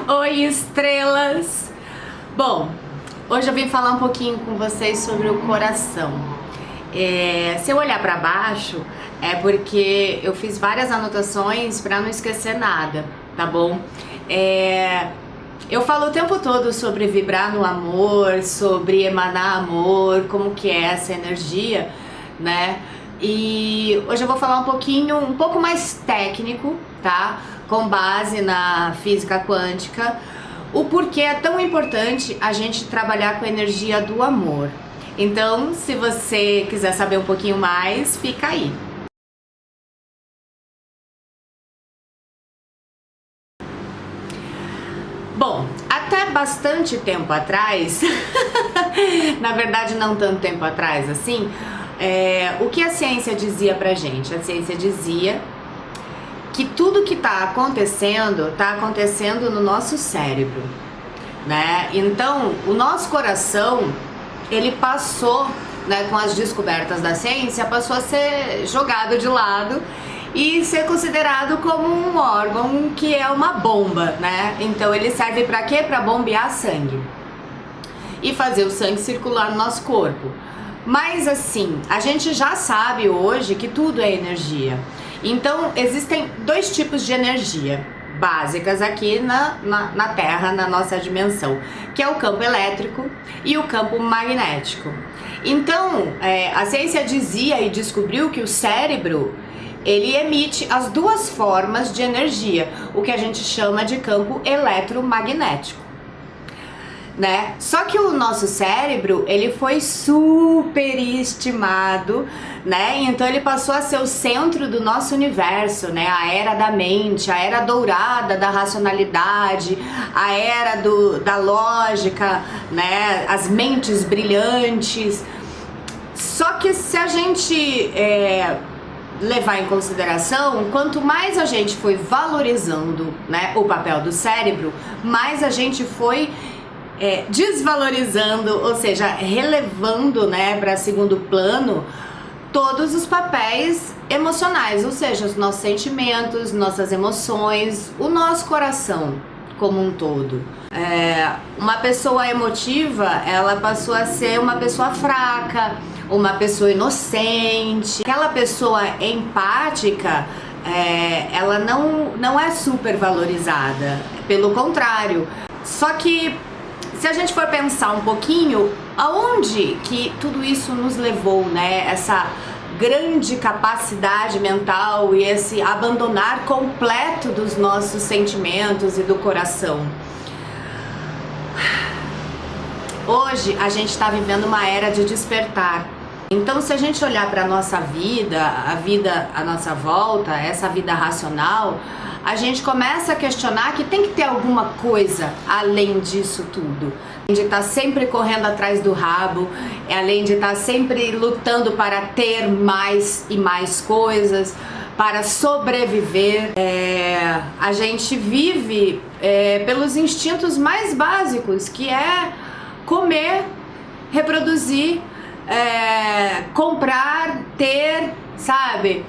Oi, estrelas! Bom, hoje eu vim falar um pouquinho com vocês sobre o coração. Se eu olhar para baixo, é porque eu fiz várias anotações para não esquecer nada, tá bom? Eu falo o tempo todo sobre vibrar no amor, sobre emanar amor, como que é essa energia, né? E hoje eu vou falar um pouco mais técnico, tá? Com base na física quântica, o porquê é tão importante a gente trabalhar com a energia do amor. Então, se você quiser saber um pouquinho mais, fica aí. Bom, até bastante tempo atrás, na verdade não tanto tempo atrás assim, o que a ciência dizia pra gente? A ciência dizia que tudo que tá acontecendo no nosso cérebro, né? Então, o nosso coração, ele passou, né, com as descobertas da ciência, passou a ser jogado de lado e ser considerado como um órgão que é uma bomba, né? Então ele serve para quê? Para bombear sangue e fazer o sangue circular no nosso corpo. Mas assim, a gente já sabe hoje que tudo é energia. Então existem dois tipos de energia básicas aqui na Terra, na nossa dimensão, que é o campo elétrico e o campo magnético. Então a ciência dizia e descobriu que o cérebro, ele emite as duas formas de energia, o que a gente chama de campo eletromagnético, né? Só que o nosso cérebro, ele foi superestimado, né? Então ele passou a ser o centro do nosso universo, né? A era da mente, a era dourada da racionalidade, a era da lógica, né? As mentes brilhantes. Só que se a gente levar em consideração, quanto mais a gente foi valorizando, né, o papel do cérebro, mais a gente foi desvalorizando, ou seja, relevando, né, para segundo plano todos os papéis emocionais, ou seja, os nossos sentimentos, nossas emoções, o nosso coração como um todo. Uma pessoa emotiva, ela passou a ser uma pessoa fraca, uma pessoa inocente. Aquela pessoa empática, ela não é super valorizada, pelo contrário. Só que se a gente for pensar um pouquinho, aonde que tudo isso nos levou, né? Essa grande capacidade mental e esse abandonar completo dos nossos sentimentos e do coração. Hoje a gente está vivendo uma era de despertar. Então, se a gente olhar para a nossa vida, a vida à nossa volta, essa vida racional, a gente começa a questionar que tem que ter alguma coisa além disso tudo. De estar sempre correndo atrás do rabo, além de estar sempre lutando para ter mais e mais coisas, para sobreviver. A gente vive pelos instintos mais básicos, que é comer, reproduzir, comprar, ter, sabe?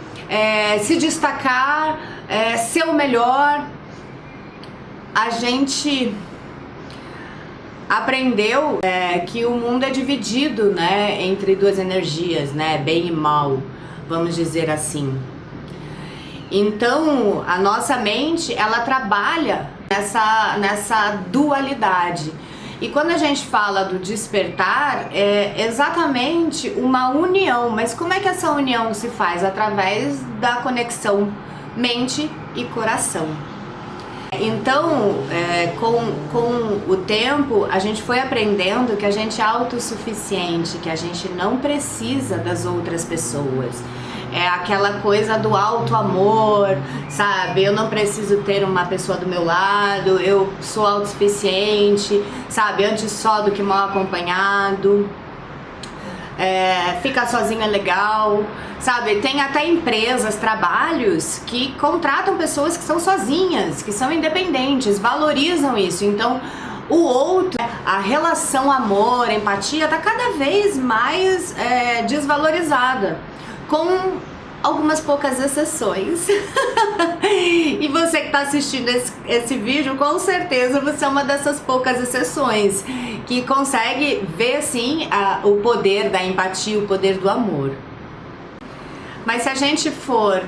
Se destacar, ser o melhor. A gente aprendeu que o mundo é dividido, né, entre duas energias, né, bem e mal, vamos dizer assim. Então a nossa mente, ela trabalha nessa dualidade. E quando a gente fala do despertar, é exatamente uma união. Mas como é que essa união se faz? Através da conexão mente e coração. Então, com o tempo, a gente foi aprendendo que a gente é autossuficiente, que a gente não precisa das outras pessoas. É aquela coisa do auto-amor, sabe? Eu não preciso ter uma pessoa do meu lado, eu sou autossuficiente, sabe? Antes só do que mal acompanhado. Ficar sozinho é legal, sabe? Tem até empresas, trabalhos que contratam pessoas que são sozinhas, que são independentes, valorizam isso. Então, o outro, a relação amor, empatia, tá cada vez mais desvalorizada. Com algumas poucas exceções. E você que está assistindo esse vídeo, com certeza você é uma dessas poucas exceções que consegue ver sim o poder da empatia, o poder do amor. Mas se a gente for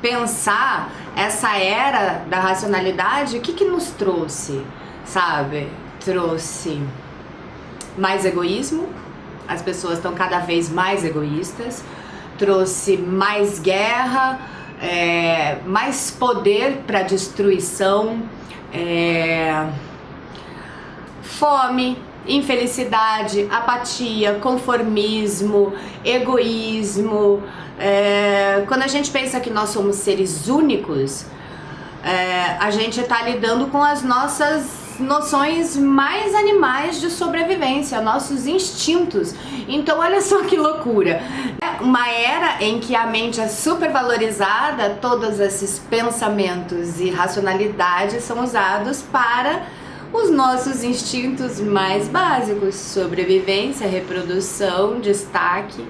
pensar essa era da racionalidade, o que nos trouxe, sabe? Trouxe mais egoísmo, as pessoas estão cada vez mais egoístas, trouxe mais guerra, mais poder para destruição, fome, infelicidade, apatia, conformismo, egoísmo. Quando a gente pensa que nós somos seres únicos, a gente está lidando com as nossas noções mais animais de sobrevivência, nossos instintos. Então olha só que loucura, uma era em que a mente é super valorizada, todos esses pensamentos e racionalidade são usados para os nossos instintos mais básicos: sobrevivência, reprodução, destaque.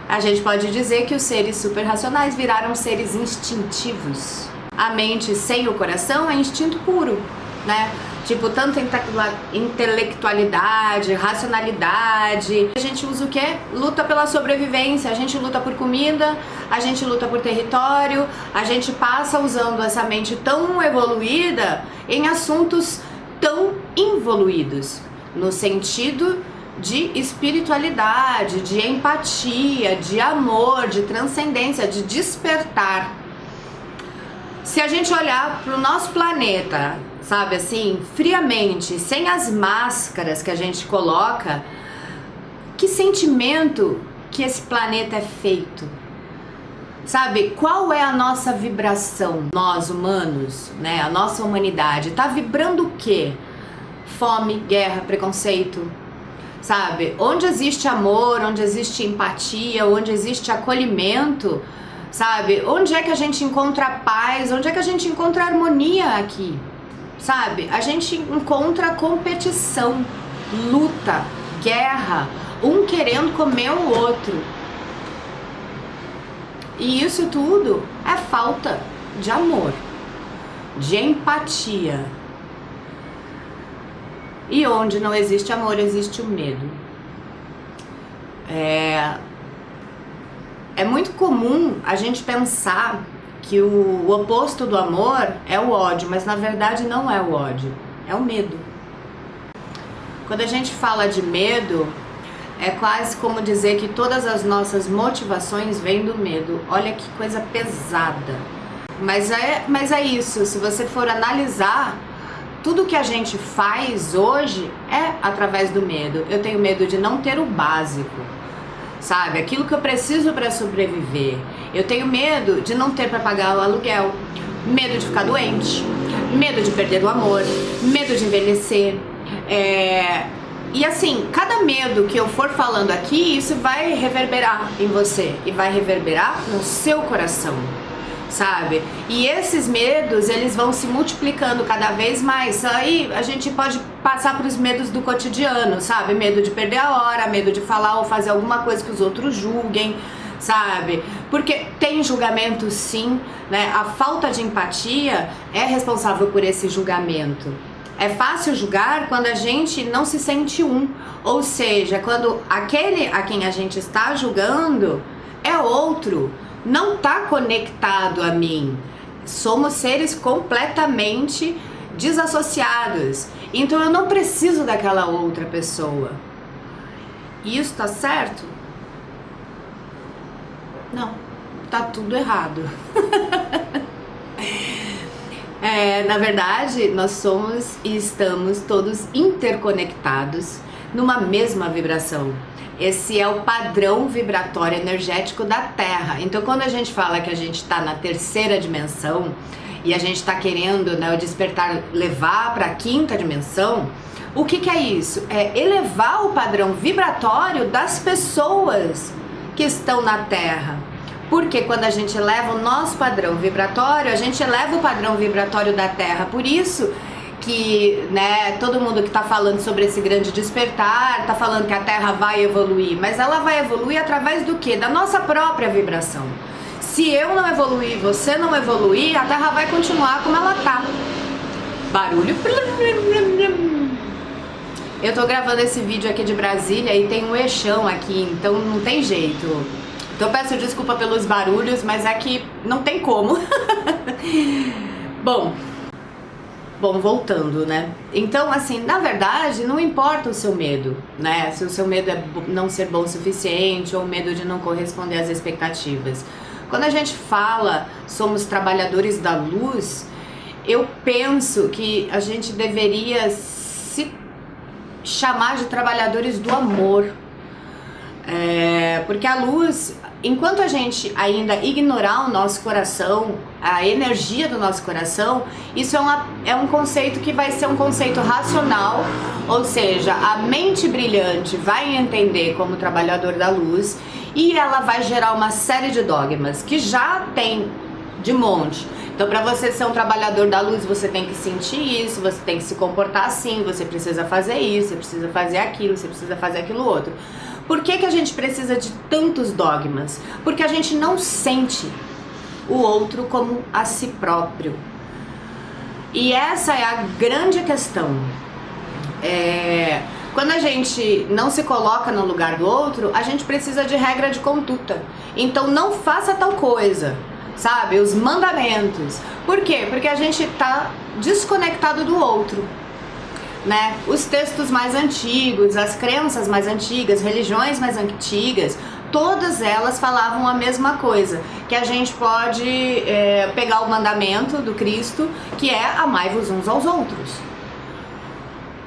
A gente pode dizer que os seres superracionais viraram seres instintivos. A mente sem o coração é instinto puro, né? Tipo, tanta intelectualidade, racionalidade. A gente usa o quê? Luta pela sobrevivência, a gente luta por comida, a gente luta por território, a gente passa usando essa mente tão evoluída em assuntos tão involuídos, no sentido de espiritualidade, de empatia, de amor, de transcendência, de despertar. Se a gente olhar para o nosso planeta, sabe assim, friamente, sem as máscaras que a gente coloca, que sentimento que esse planeta é feito? Sabe, qual é a nossa vibração? Nós humanos, né, a nossa humanidade, tá vibrando o quê? Fome, guerra, preconceito, sabe? Onde existe amor, onde existe empatia, onde existe acolhimento, sabe? Onde é que a gente encontra paz? Onde é que a gente encontra harmonia aqui? Sabe? A gente encontra competição, luta, guerra, um querendo comer o outro. E isso tudo é falta de amor, de empatia. E onde não existe amor, existe o medo. É muito comum a gente pensar que o oposto do amor é o ódio, mas na verdade não é o ódio, é o medo. Quando a gente fala de medo, é quase como dizer que todas as nossas motivações vêm do medo. Olha que coisa pesada. Mas é isso, se você for analisar, tudo que a gente faz hoje é através do medo. Eu tenho medo de não ter o básico, sabe? Aquilo que eu preciso para sobreviver. Eu tenho medo de não ter para pagar o aluguel, medo de ficar doente, medo de perder o amor, medo de envelhecer. E assim, cada medo que eu for falando aqui, isso vai reverberar em você e vai reverberar no seu coração, sabe? E esses medos, eles vão se multiplicando cada vez mais. Aí a gente pode passar para os medos do cotidiano, sabe? Medo de perder a hora, medo de falar ou fazer alguma coisa que os outros julguem, sabe? Porque tem julgamento sim, né? A falta de empatia é responsável por esse julgamento. É fácil julgar quando a gente não se sente ou seja, quando aquele a quem a gente está julgando é outro, não está conectado a mim. Somos seres completamente desassociados, então eu não preciso daquela outra pessoa. E isso tá certo? Não, tá tudo errado. Na verdade, nós somos e estamos todos interconectados numa mesma vibração. Esse é o padrão vibratório energético da Terra. Então, quando a gente fala que a gente está na terceira dimensão e a gente está querendo, né, o despertar levar para a quinta dimensão, o que é isso? É elevar o padrão vibratório das pessoas que estão na Terra. Porque quando a gente eleva o nosso padrão vibratório, a gente eleva o padrão vibratório da Terra. Por isso que, né, todo mundo que tá falando sobre esse grande despertar, tá falando que a Terra vai evoluir, mas ela vai evoluir através do quê? Da nossa própria vibração. Se eu não evoluir, você não evoluir, a Terra vai continuar como ela tá. Barulho. Eu tô gravando esse vídeo aqui de Brasília e tem um eixão aqui, então não tem jeito. Então eu peço desculpa pelos barulhos, mas é que não tem como. Bom, voltando, né? Então, assim, na verdade, não importa o seu medo, né? Se o seu medo é não ser bom o suficiente ou o medo de não corresponder às expectativas. Quando a gente fala somos trabalhadores da luz, eu penso que a gente deveria se chamar de trabalhadores do amor. Porque a luz, enquanto a gente ainda ignorar o nosso coração, a energia do nosso coração, isso é um conceito que vai ser um conceito racional, ou seja, a mente brilhante vai entender como trabalhador da luz e ela vai gerar uma série de dogmas que já tem de monte. Então, para você ser um trabalhador da luz, você tem que sentir isso, você tem que se comportar assim, você precisa fazer isso, você precisa fazer aquilo, você precisa fazer aquilo outro. Por que a gente precisa de tantos dogmas? Porque a gente não sente o outro como a si próprio. E essa é a grande questão. Quando a gente não se coloca no lugar do outro, a gente precisa de regra de conduta. Então não faça tal coisa, sabe? Os mandamentos. Por quê? Porque a gente tá desconectado do outro, né? Os textos mais antigos, as crenças mais antigas, religiões mais antigas, todas elas falavam a mesma coisa, que a gente pode pegar o mandamento do Cristo, que é amai-vos uns aos outros.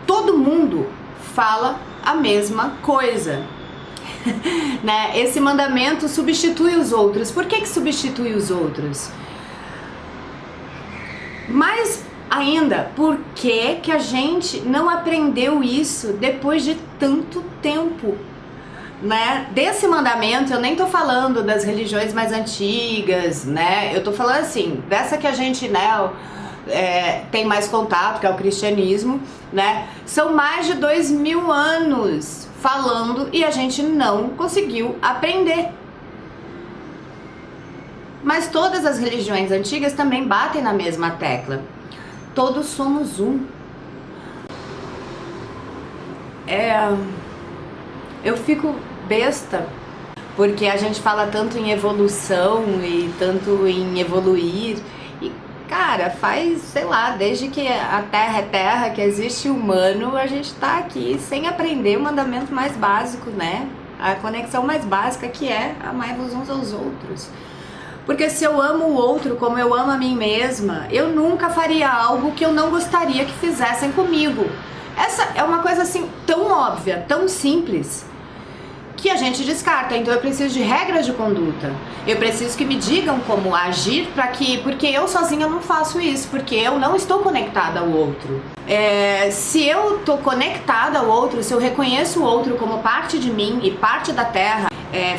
Todo mundo fala a mesma coisa. Né? Esse mandamento substitui os outros. Por que substitui os outros? Mas ainda, por que a gente não aprendeu isso depois de tanto tempo? Né? Desse mandamento, eu nem tô falando das religiões mais antigas, né? Eu tô falando assim, dessa que a gente, né, tem mais contato, que é o cristianismo, né? São mais de 2000 anos falando e a gente não conseguiu aprender. Mas todas as religiões antigas também batem na mesma tecla. Todos somos um. Eu fico besta, porque a gente fala tanto em evolução e tanto em evoluir. E, cara, faz, sei lá, desde que a Terra é Terra, que existe humano, a gente tá aqui sem aprender o mandamento mais básico, né? A conexão mais básica, que é amai-vos uns aos outros. Porque se eu amo o outro como eu amo a mim mesma, eu nunca faria algo que eu não gostaria que fizessem comigo. Essa é uma coisa assim tão óbvia, tão simples, que a gente descarta. Então eu preciso de regras de conduta. Eu preciso que me digam como agir porque eu sozinha não faço isso, porque eu não estou conectada ao outro. Se eu estou conectada ao outro, se eu reconheço o outro como parte de mim e parte da Terra,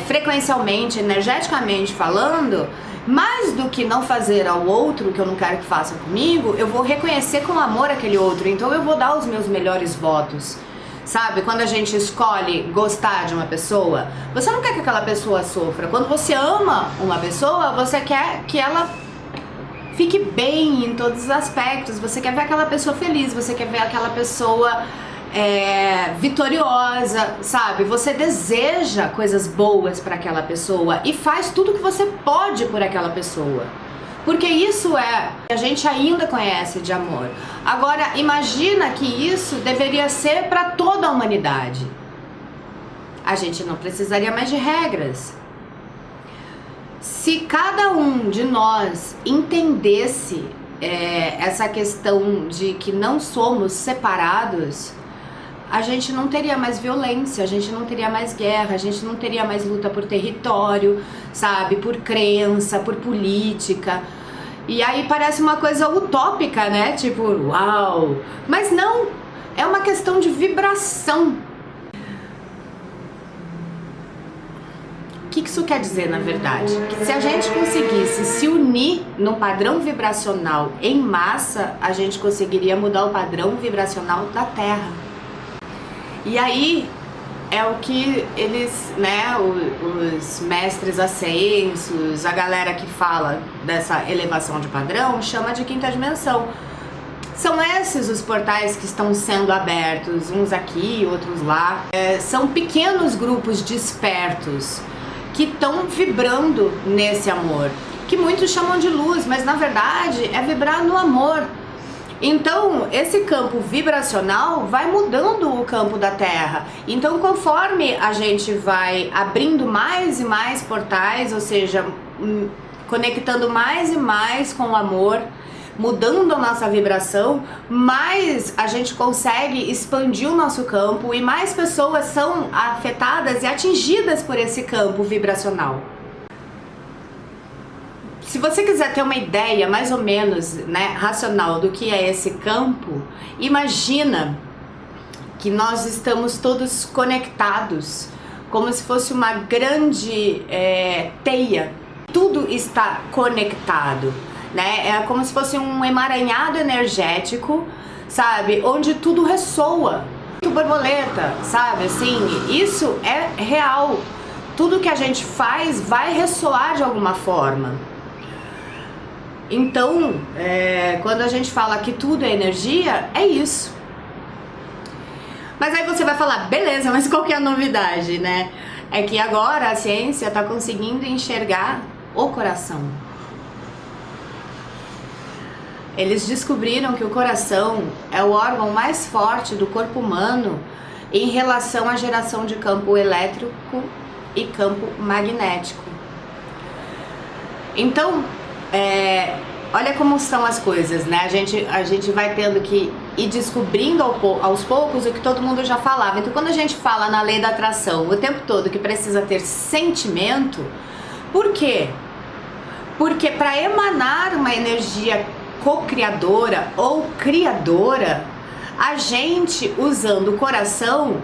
frequencialmente, energeticamente falando, mais do que não fazer ao outro o que eu não quero que faça comigo, eu vou reconhecer com amor aquele outro. Então eu vou dar os meus melhores votos. Sabe, quando a gente escolhe gostar de uma pessoa, você não quer que aquela pessoa sofra. Quando você ama uma pessoa, você quer que ela fique bem em todos os aspectos. Você quer ver aquela pessoa feliz, você quer ver aquela pessoa vitoriosa, sabe? Você deseja coisas boas para aquela pessoa e faz tudo que você pode por aquela pessoa. Porque isso a gente ainda conhece de amor. Agora, imagina que isso deveria ser para toda a humanidade. A gente não precisaria mais de regras. Se cada um de nós entendesse essa questão de que não somos separados, a gente não teria mais violência, a gente não teria mais guerra, a gente não teria mais luta por território, sabe? Por crença, por política. E aí parece uma coisa utópica, né? Tipo, uau! Mas não, é uma questão de vibração. que isso quer dizer, na verdade? Que se a gente conseguisse se unir num padrão vibracional em massa, a gente conseguiria mudar o padrão vibracional da Terra. E aí é o que eles, né, os mestres ascensos, a galera que fala dessa elevação de padrão, chama de quinta dimensão. São esses os portais que estão sendo abertos, uns aqui, outros lá. São pequenos grupos despertos que estão vibrando nesse amor, que muitos chamam de luz, mas na verdade é vibrar no amor. Então, esse campo vibracional vai mudando o campo da Terra. Então, conforme a gente vai abrindo mais e mais portais, ou seja, conectando mais e mais com o amor, mudando a nossa vibração, mais a gente consegue expandir o nosso campo e mais pessoas são afetadas e atingidas por esse campo vibracional. Se você quiser ter uma ideia mais ou menos, né, racional do que é esse campo, imagina que nós estamos todos conectados, como se fosse uma grande teia. Tudo está conectado, né? É como se fosse um emaranhado energético, sabe? Onde tudo ressoa. Muito borboleta, sabe? Assim, isso é real. Tudo que a gente faz vai ressoar de alguma forma. Então, quando a gente fala que tudo é energia, é isso. Mas aí você vai falar, beleza, mas qual que é a novidade, né? É que agora a ciência está conseguindo enxergar o coração. Eles descobriram que o coração é o órgão mais forte do corpo humano em relação à geração de campo elétrico e campo magnético. Então, olha como são as coisas, né? A gente vai tendo que ir descobrindo aos poucos o que todo mundo já falava. Então, quando a gente fala na lei da atração o tempo todo que precisa ter sentimento, por quê? Porque para emanar uma energia co-criadora ou criadora, a gente, usando o coração,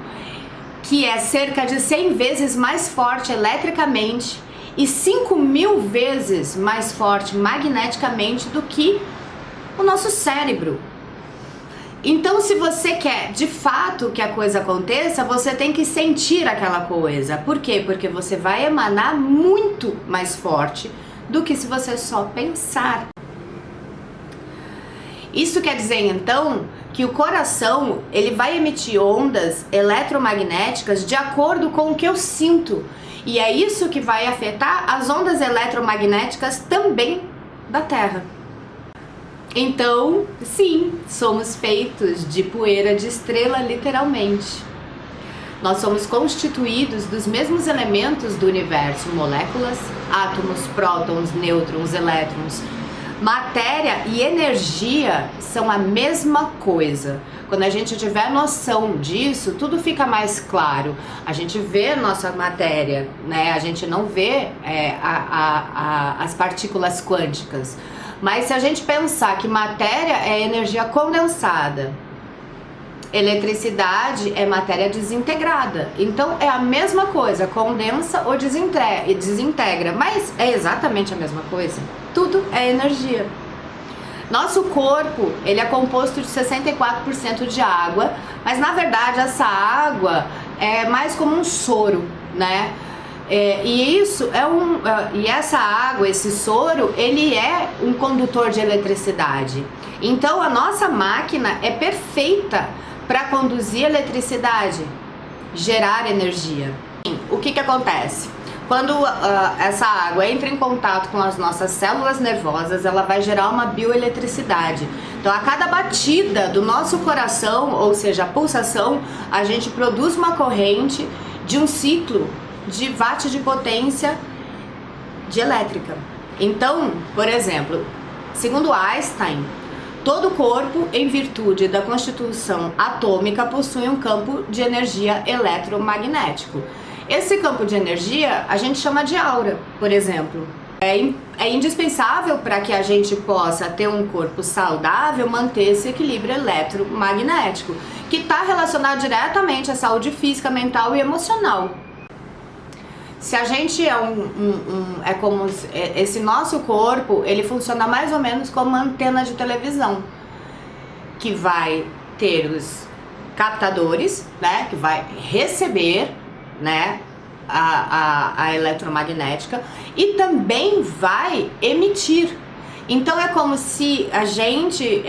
que é cerca de 100 vezes mais forte eletricamente e 5.000 vezes mais forte magneticamente do que o nosso cérebro. Então, se você quer de fato que a coisa aconteça, você tem que sentir aquela coisa. Por quê? Porque você vai emanar muito mais forte do que se você só pensar. Isso quer dizer então que o coração ele vai emitir ondas eletromagnéticas de acordo com o que eu sinto. E é isso que vai afetar as ondas eletromagnéticas também da Terra. Então, sim, somos feitos de poeira de estrela, literalmente. Nós somos constituídos dos mesmos elementos do universo: moléculas, átomos, prótons, nêutrons, elétrons. Matéria e energia são a mesma coisa. Quando a gente tiver noção disso, tudo fica mais claro. A gente vê nossa matéria, né? A gente não vê as partículas quânticas. Mas se a gente pensar que matéria é energia condensada, eletricidade é matéria desintegrada. Então é a mesma coisa, condensa ou desintegra, mas é exatamente a mesma coisa. Tudo é energia. Nosso corpo, ele é composto de 64% de água, mas na verdade essa água é mais como um soro, né? E essa água, esse soro, ele é um condutor de eletricidade. Então a nossa máquina é perfeita para conduzir eletricidade, gerar energia. O que acontece? Quando essa água entra em contato com as nossas células nervosas, ela vai gerar uma bioeletricidade. Então, a cada batida do nosso coração, ou seja, a pulsação, a gente produz uma corrente de um ciclo de watt de potência de elétrica. Então, por exemplo, segundo Einstein, todo corpo, em virtude da constituição atômica, possui um campo de energia eletromagnético. Esse campo de energia a gente chama de aura, por exemplo. É indispensável para que a gente possa ter um corpo saudável, manter esse equilíbrio eletromagnético, que está relacionado diretamente à saúde física, mental e emocional. Se a gente é como esse nosso corpo, ele funciona mais ou menos como uma antena de televisão, que vai ter os captadores, né, que vai receber, né, a eletromagnética e também vai emitir. Então é como se a gente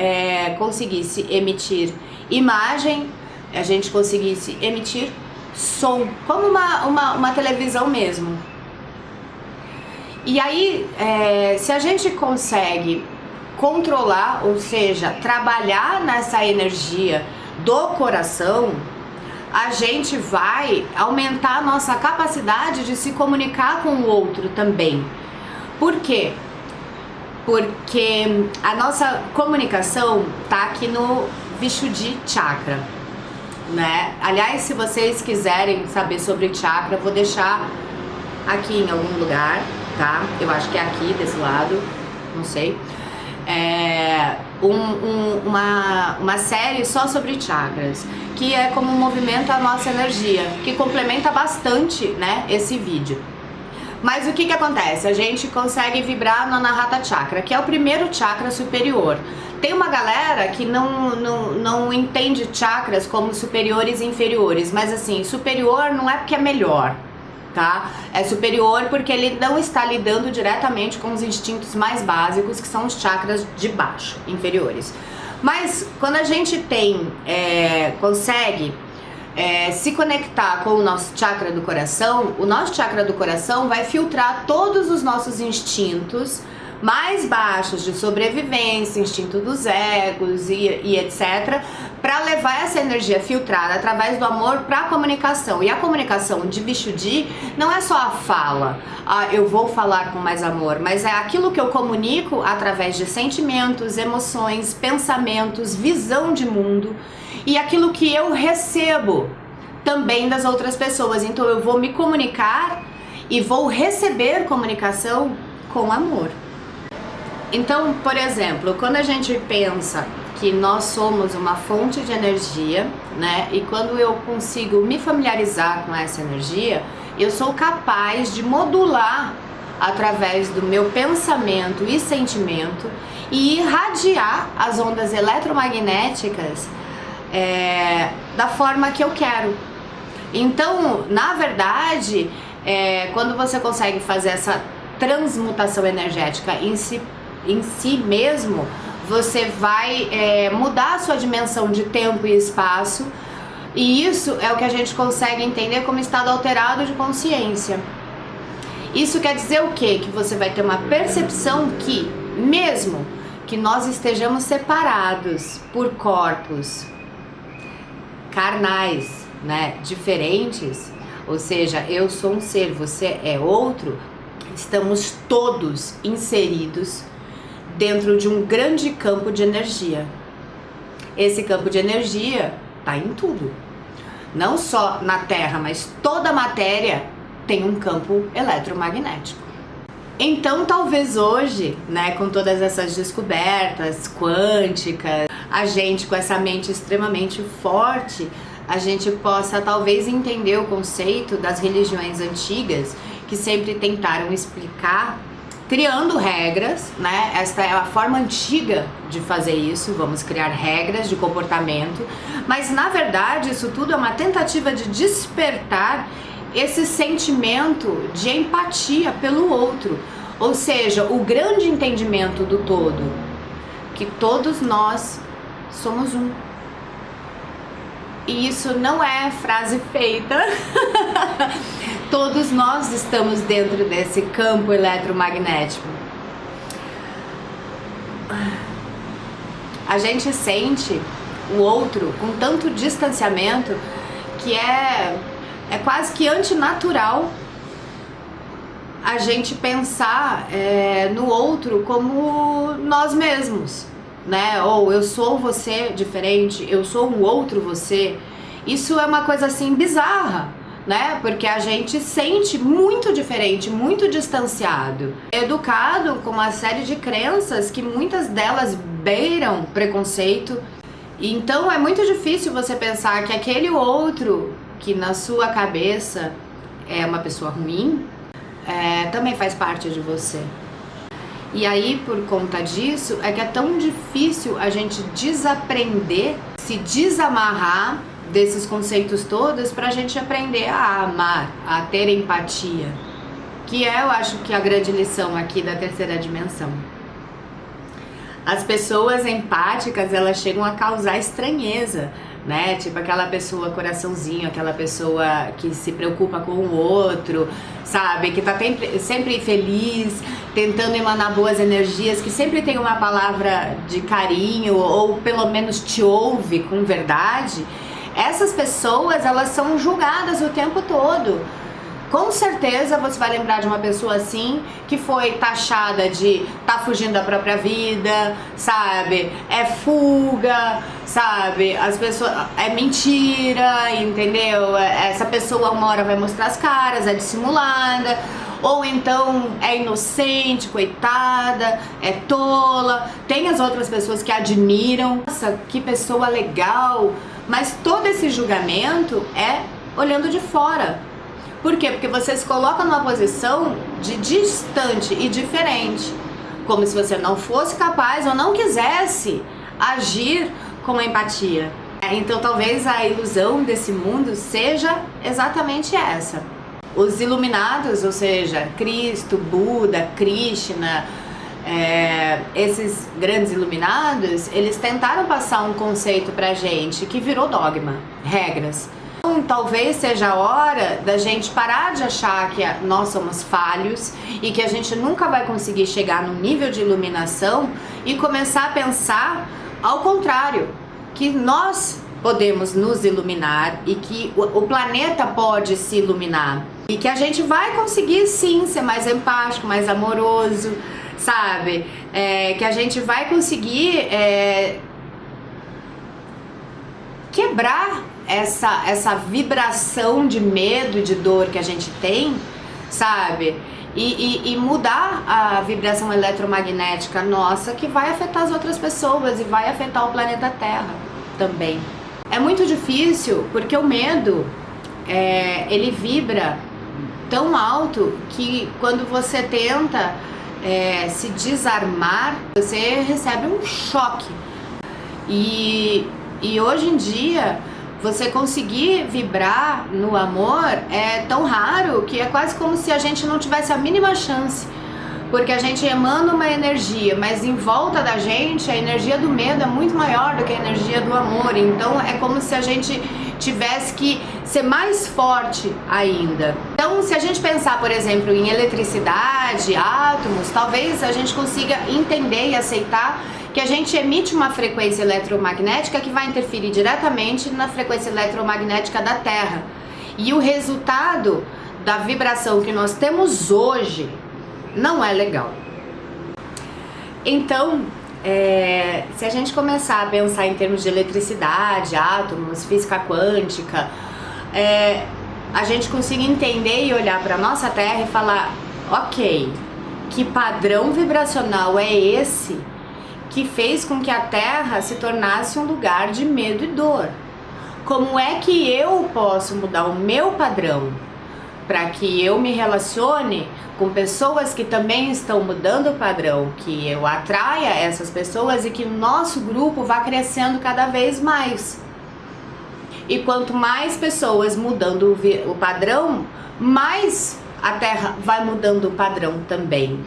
conseguisse emitir imagem, a gente conseguisse emitir som, como uma televisão mesmo. E aí, se a gente consegue controlar, ou seja, trabalhar nessa energia do coração, a gente vai aumentar a nossa capacidade de se comunicar com o outro também. Por quê? Porque a nossa comunicação tá aqui no Vishuddhi Chakra, né? Aliás, se vocês quiserem saber sobre chakra, vou deixar aqui em algum lugar, tá? Eu acho que é aqui desse lado, não sei. Uma série só sobre chakras, que é como movimenta a nossa energia, que complementa bastante, né, esse vídeo. Mas o que acontece? A gente consegue vibrar no Anahata Chakra, que é o primeiro chakra superior. Tem uma galera que não entende chakras como superiores e inferiores, mas assim, superior não é porque é melhor, tá? É superior porque ele não está lidando diretamente com os instintos mais básicos, que são os chakras de baixo, inferiores. Mas quando a gente consegue se conectar com o nosso chakra do coração, o nosso chakra do coração vai filtrar todos os nossos instintos mais baixos de sobrevivência, instinto dos egos e etc, para levar essa energia filtrada através do amor para a comunicação. E a comunicação de Vishuddhi não é só a fala, eu vou falar com mais amor, mas é aquilo que eu comunico através de sentimentos, emoções, pensamentos, visão de mundo e aquilo que eu recebo também das outras pessoas. Então eu vou me comunicar e vou receber comunicação com amor. Então, por exemplo, quando a gente pensa que nós somos uma fonte de energia, né? E quando eu consigo me familiarizar com essa energia, eu sou capaz de modular através do meu pensamento e sentimento e irradiar as ondas eletromagnéticas da forma que eu quero. Então, na verdade, quando você consegue fazer essa transmutação energética em si mesmo, você vai mudar a sua dimensão de tempo e espaço, e isso é o que a gente consegue entender como estado alterado de consciência. Isso quer dizer o quê? Que você vai ter uma percepção que, mesmo que nós estejamos separados por corpos carnais, né, diferentes, ou seja, eu sou um ser, você é outro, estamos todos inseridos dentro de um grande campo de energia. Esse campo de energia está em tudo, não só na Terra, mas toda a matéria tem um campo eletromagnético. Então talvez hoje, né, com todas essas descobertas quânticas, a gente com essa mente extremamente forte, a gente possa talvez entender o conceito das religiões antigas, que sempre tentaram explicar criando regras, né? Esta é a forma antiga de fazer isso, vamos criar regras de comportamento, mas na verdade isso tudo é uma tentativa de despertar esse sentimento de empatia pelo outro, ou seja, o grande entendimento do todo, que todos nós somos um. E isso não é frase feita. Todos nós estamos dentro desse campo eletromagnético. A gente sente o outro com tanto distanciamento que é quase que antinatural a gente pensar no outro como nós mesmos, né? Ou eu sou você diferente, eu sou um outro você. Isso é uma coisa assim bizarra, né? Porque a gente sente muito diferente, muito distanciado, educado com uma série de crenças que muitas delas beiram preconceito. Então é muito difícil você pensar que aquele outro que na sua cabeça é uma pessoa ruim, também faz parte de você. E aí, por conta disso, é que é tão difícil a gente desaprender, se desamarrar desses conceitos todos pra gente aprender a amar, a ter empatia. Que eu acho que a grande lição aqui da terceira dimensão. As pessoas empáticas, elas chegam a causar estranheza, né? Tipo aquela pessoa coraçãozinho, aquela pessoa que se preocupa com o outro, sabe? Que tá sempre feliz, tentando emanar boas energias, que sempre tem uma palavra de carinho ou pelo menos te ouve com verdade. Essas pessoas, elas são julgadas o tempo todo. Com certeza você vai lembrar de uma pessoa assim, que foi taxada de tá fugindo da própria vida, sabe? É fuga, sabe? As pessoas, é mentira, entendeu? Essa pessoa uma hora vai mostrar as caras, é dissimulada, ou então é inocente, coitada, é tola. Tem as outras pessoas que admiram, nossa, que pessoa legal, mas todo esse julgamento é olhando de fora. Por quê? Porque você se coloca numa posição de distante e diferente, como se você não fosse capaz ou não quisesse agir com empatia. Então talvez a ilusão desse mundo seja exatamente essa. Os iluminados, ou seja, Cristo, Buda, Krishna, esses grandes iluminados, eles tentaram passar um conceito pra gente que virou dogma, regras. Então, talvez seja a hora da gente parar de achar que nós somos falhos e que a gente nunca vai conseguir chegar no nível de iluminação e começar a pensar ao contrário, que nós podemos nos iluminar e que o planeta pode se iluminar e que a gente vai conseguir sim ser mais empático, mais amoroso, sabe? Que a gente vai conseguir quebrar essa vibração de medo e de dor que a gente tem, sabe? E mudar a vibração eletromagnética nossa, que vai afetar as outras pessoas e vai afetar o planeta Terra também. É muito difícil porque o medo, ele vibra tão alto que quando você tenta se desarmar, você recebe um choque. E hoje em dia, você conseguir vibrar no amor é tão raro que é quase como se a gente não tivesse a mínima chance. Porque a gente emana uma energia, mas em volta da gente a energia do medo é muito maior do que a energia do amor. Então é como se a gente tivesse que ser mais forte ainda. Então, se a gente pensar, por exemplo, em eletricidade, átomos, talvez a gente consiga entender e aceitar que a gente emite uma frequência eletromagnética que vai interferir diretamente na frequência eletromagnética da Terra. E o resultado da vibração que nós temos hoje não é legal. Então, se a gente começar a pensar em termos de eletricidade, átomos, física quântica, a gente consiga entender e olhar para a nossa Terra e falar, ok, que padrão vibracional é esse que fez com que a Terra se tornasse um lugar de medo e dor? Como é que eu posso mudar o meu padrão para que eu me relacione com pessoas que também estão mudando o padrão, que eu atraia essas pessoas e que o nosso grupo vá crescendo cada vez mais? E quanto mais pessoas mudando o padrão, mais a Terra vai mudando o padrão também.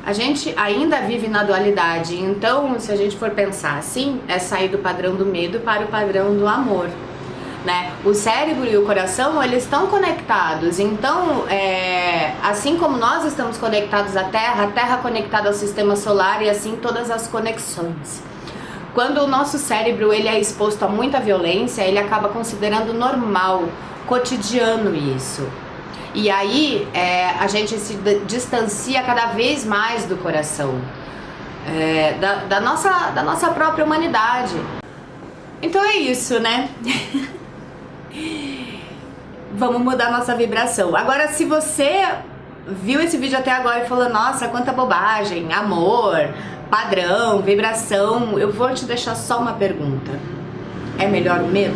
A gente ainda vive na dualidade, então se a gente for pensar assim, é sair do padrão do medo para o padrão do amor, né? O cérebro e o coração, eles estão conectados, então assim como nós estamos conectados à Terra, a Terra conectada ao sistema solar e assim todas as conexões. Quando o nosso cérebro ele é exposto a muita violência, ele acaba considerando normal, cotidiano isso. E aí a gente se distancia cada vez mais do coração, da nossa própria humanidade. Então é isso, né? Vamos mudar nossa vibração. Agora, se você viu esse vídeo até agora e falou, nossa, quanta bobagem, amor, padrão, vibração, eu vou te deixar só uma pergunta. É melhor o medo?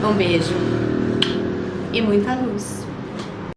Um beijo. e muita luz.